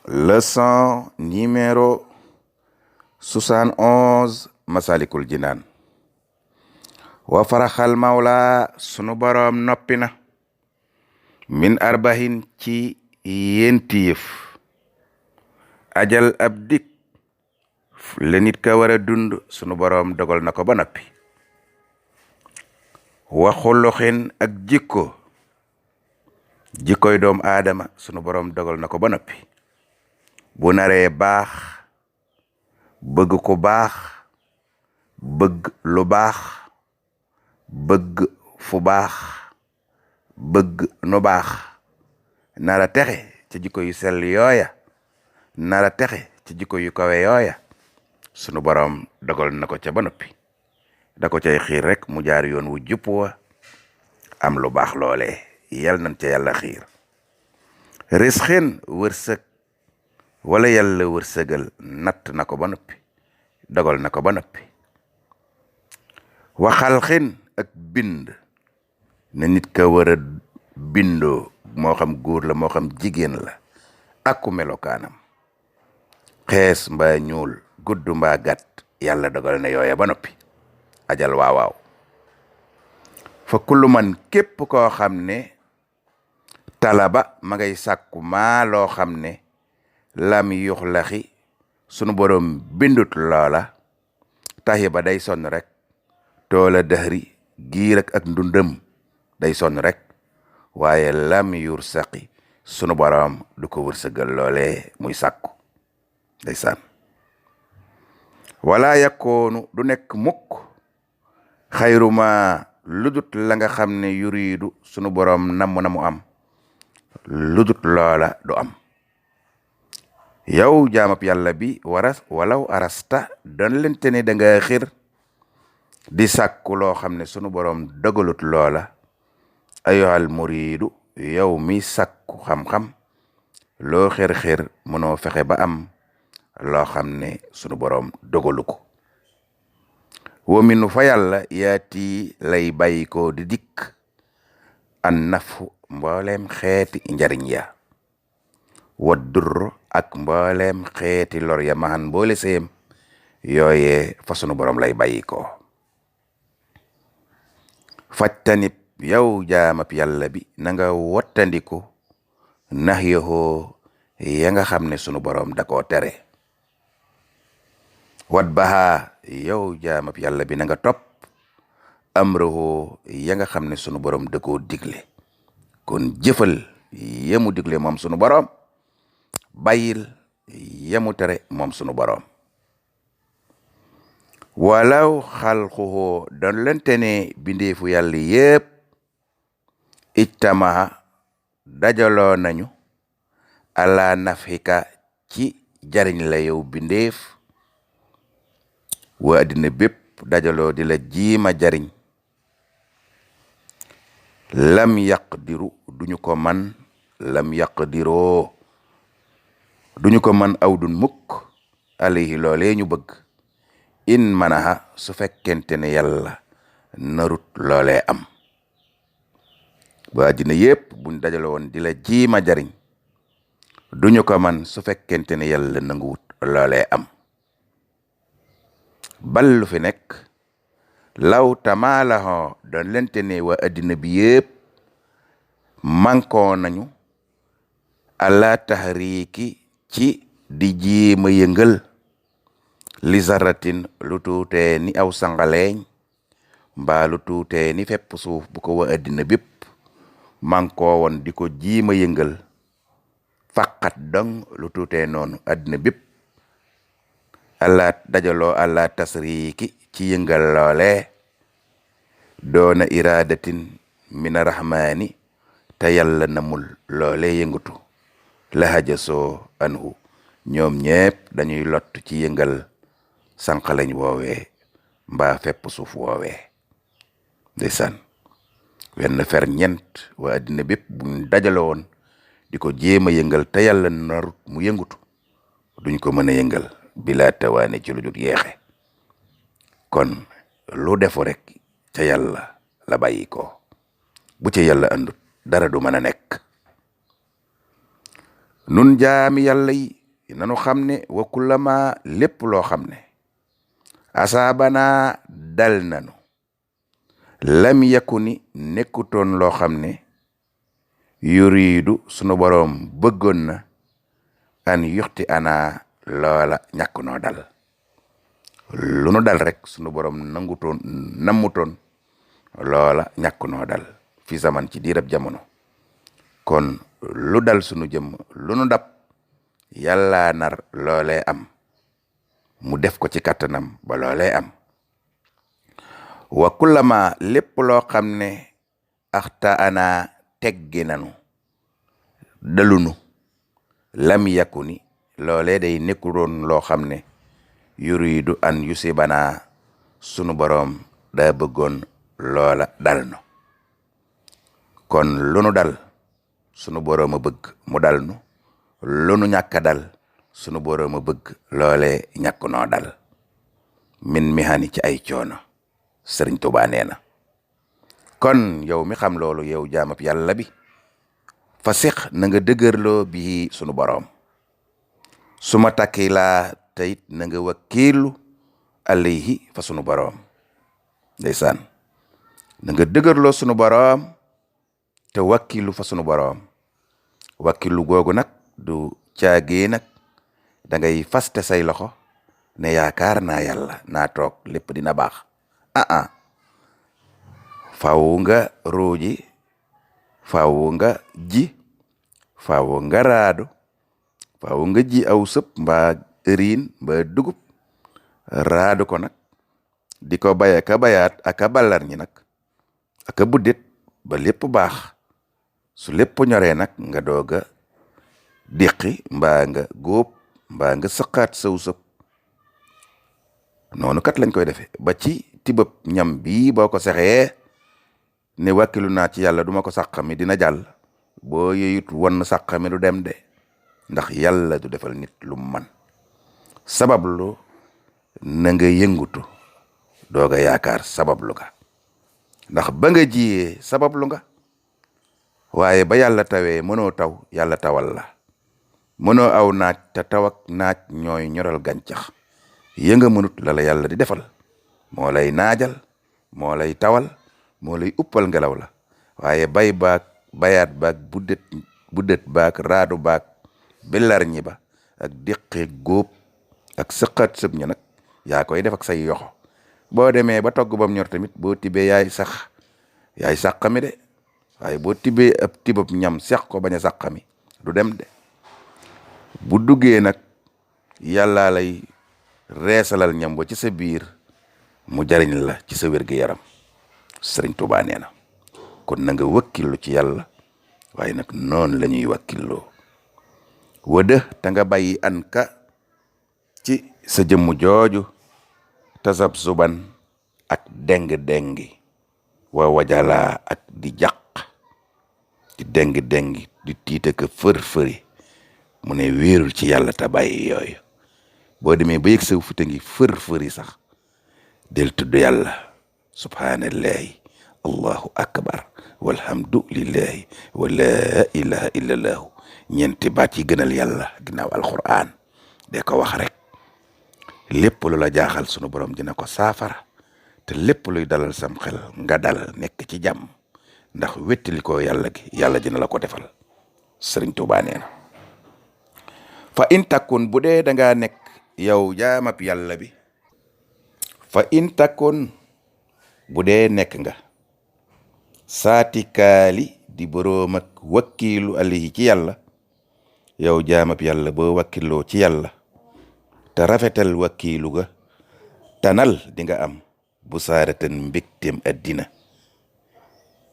Leçon numéro 71 Masalikul Jinaan. Wa faraxal mawla sunu boroom noppi na min arbahin ci yenti yëf. Ajal ab dik la nit ka war a dund sunu boroom dogal na ko ba noppi. Wa xuluxin ak jikkoy doom aadama sunu boroom dogal na ko ba noppi. Bu naree baax, bëgg ko baax, bëgg lu baax, bëgg fu baax, bëgg nu baax, nara texe ci jikko yu sell yooya, nara texe ci jikko yu kawe yooya, sunu boroom dogal na ko ca ba noppi. Da ko cay xiir rek mu jaar yoon wu jupp wa am lu baax loolee, yal nañ ca yàlla xiir. Risxin wërsëg wala yàlla wërsëgal natt na ko ba noppi, dogal na ko ba noppi. Waxalxin ak bind ne nit ka war a bindoo, moo xam góor la moo xam jigéen la, ak ku melokaanam, xees mbaa ñuul, gudd mbaa gàtt, yàlla dogal na yooya ba noppi. Ajal waawaaw. Fa kullu man képp koo xam ne talaba ma ngay sàkku maa loo xam ne lam yuxlaxi sunu boroom bindut loola, taxi ba day sonn rek, toola dëxri giir ak ndundëm day sonn rek, waaye lam yur saqi sunu boroom du ko wërsëgal loole muy sàkku day sànn. Wala yakkoonu du nekk mukk xayruma ludut la nga xam ne yuriidu sunu boroom namm na mu am, ludut loola du am. Yow jaamab yàlla bi walaw arasta doon lente ne da nga xir di sàkku loo xam ne sunu boroom dogalut loola. ayohal muriidu yow mi sàkku xam-xam, loo xir-xir mënoo fexe ba am loo xam ne sunu boroom dogalu ko. wa minu fa yàlla yaati lay bàyyi ko di dikk an nafu mbooleem xeeti njariñ ya, wa dur ak mbooleem xeeti lor ya maxan boole seem yooye fa sunu boroom lay bàyyi ko. fajtanib yow jaamab yàlla bi na nga wattandiku nax yoxoo ya nga xam ne sunu boroom da koo tere. wat baxa yow jaamab yàlla bi na nga topp amroho ya nga xam ne sunu boroom da koo digle. kon jëfal yamu digle moom sunu boroom, bàyyil yamu tere moom sunu boroom. walaw xalquhu doon lente ne bindeefu yàlla yépp ijtamaha dajaloo nañu ala nafxika ci jariñ la yow bindeef, waa addina bépp dajaloo di la jiima jariñ, lam yaqdiru duñu ko man, lam yaqdiroo duñu ko man awdun mukk alayhi loolee ñu bëgg. in manaha su fekkente ne yàlla narut loolee am. ba àddina yépp buñ dajale woon di la jiima jariñ, duñu ko man su fekkente ne yàlla nanguwut loolee am. bal lu fi nekk law tamaalaxoo doon lente ne waa àddina bi yépp mànkoo nañu ala taxriiki ci di jiima yëngal li zaratin lu tuutee ni aw sangaleeñ, mbaa lu tuutee ni fepp suuf bu ko waa àddina bépp mànkoo woon di ko jiima yëngal, faqat dong lu tuutee noonu àddina bépp ala dajaloo ala tasriiki ci yëngal loole, doona iradatin mina rahmaani te yàlla namul loole yëngatu, lahajasoo anhu ñoom ñépp dañuy lott ci yëngal sànqalañ woowee mbaa fepp suuf woowee. ndeysaan, wenn fer ñent waa àddina bépp buñ dajale woon di ko jéem a yëngal te yàlla narut mu yëngutu, duñ ko mën a yëngal bila tawaane ci lu dul yeexe. kon lu defu rek ca yàlla la bàyyi ko, bu ca yàlla andut dara du mën a nekk. nun jaami yàlla yi nanu xam ne wa kullama lépp loo xam ne asaabana dal nanu lam yakuni nekkutoon loo xam ne yuriidu sunu boroom bëggoon na an yuxti ana loola ñàkk noo dal lu nu dal rek sunu boroom nammutoon loola ñàkk noo dal fi zaman ci diirab jamono kon lu dal sunu jëm lu nu dab yàlla nar loolee am mu def ko ci kàttanam ba loolee am wa kullama lépp loo xam ne axta ana teggi nanu dalunu lam yakuni loolee day nekkuloon loo xam ne yuridu an yusibana sunu boroom daa bëggoon loola dal no kon lu nu dal sunu boroom a bëgg mu dal nu lu nu ñàkk dal sunu boroom a bëgg loole ñàkk noo dal min mihani ci ay coono Sëriñ Tuubaa nee na kon yow mi xam loolu yow jaamab yàlla bi fa siq na nga dëgërloo bi sunu boroom su ma takki laa teyit na nga wakkiilu alayhi fa sunu boroom ndeysaan na nga dëgërloo sunu boroom te wakkilu fa sunu boroom wakkilu googu nag du caagee nag da ngay faste say loxo ne yaakaar naa yàlla naa toog lépp dina baax faw nga ruuji faw nga ji faw nga raadu faw nga ji aw sëp mbaa ëriin mbaa dugub raadu ko nag di ko bay aka bayaat aka ballar ñi nag aka buddet ba lépp baax su lépp ñoree nag nga dooga diqi mbaa nga góob mbaa nga sëqaat saw sëp noonu kat lañ koy defee ba ci tibëb ñam bii boo ko sexee ne wàkkilu naa ci yàlla duma ko sàqami dina jàll boo yeyut won sàqami du dem de ndax yàlla du defal nit lu man sabablu na nga yëngutu dooga yaakaar sabablu nga ndax ba nga jiyee sabablu nga waaye ba yàlla tawee mënoo taw yàlla tawal la mënoo aw naaj te taw ak naaj ñooy ñoral gàncax yënga mënut la yàlla di defal moo lay naajal moo lay tawal moo lay uppal ngelaw la waaye bay baag bayaat baag buddet baag raadu baag billar ñi ba ak diqi góob ak sëqaat sëb ña nag yaa koy def ak say yoxo boo demee ba togg bam ñor tamit boo tibee yaay sàqami de waaye boo tibee ab tibab ñam sex ko bañ a sàqami du dem de bu duggee nag yàlla lay reesalal ñam ba ci sa biir mu jariñ la ci sa wér-gu-yaram Sëriñ Tuubaa nee na kon na nga wakkillu ci yàlla waaye nag noonu la ñuy wakkilloo wëdë te nga bàyyi an ka ci sa jëmmu jooju tasab suban ak deng-dengi wa wajala ak di jàq di deng-dengi di tiita ka fër-fëri mu ne wéerul ci yàlla te bàyyi yooyu boo demee ba yëg saw futa ngi fër-fëri sax del tudd yàlla subhaanallahi allahu akbar walhamdulillahi wa laa ilaha illallahu ñeenti baat yi gënal yàlla ginnaaw alquran de ko wax rek lépp lu la jaaxal sunu borom dina ko saafara te lépp luy dalal sam xel nga dal nekk ci jàmm ndax wettali ko yàlla gi yàlla dina la ko defal Sëriñ Tuubaa nee na fa in takkun bu dee dangaa nekk yow jaamab yàlla bi fa in takkun bu dee nekk nga saatikaali di boroom ak wakkiilu alayhi ci yàlla yow jaamab yàlla boo wakkiloo ci yàlla te rafetal wakkiilu ga tanal di nga am bu saaratan mbégteem addina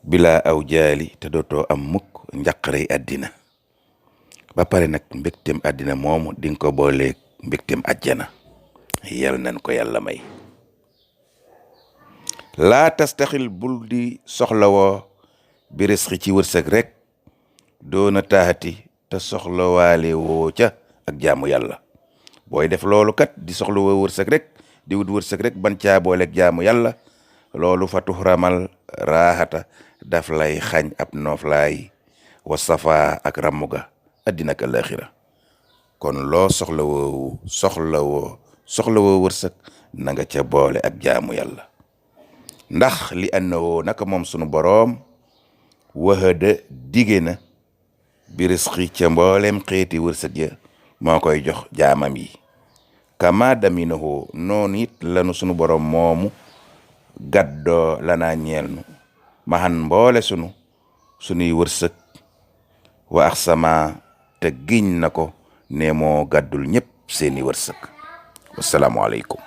bila aw jaali te dootoo am mukk njaqarey addina ba pare nag mbégteem addina moomu di nga ko booleeg mbégteem ajjana yal nañ ko yàlla may laa tastaxil bul di soxlawoo bi risqi ci wërsëg rek doona taxati te soxlawaale woo ca ak jaamu yàlla booy def loolu kat di soxlawoo wërsëg rek di wut wërsëg rek ban caa booleeg jaamu yàlla loolu fa tuxramal raaxata daf lay xañ ab nooflaay wa safa ak rammuga addina ak alaxira kon loo soxla woo wërsëg na nga ca boole ak jaamu yàlla ndax li annawoo naka moom sunu boroom wahada dige na bi risqi ca mboolem xeeti wërsëg ya moo koy jox jaamam yi kama daminahu noonu it lanu sunu boroom moomu gaddoo lanaa ñeel nu maxan mboole sunuy wërsëg wa axsama te giñ na ko ne moo gàddul ñépp seeni wërsëg wassalaamu aleykum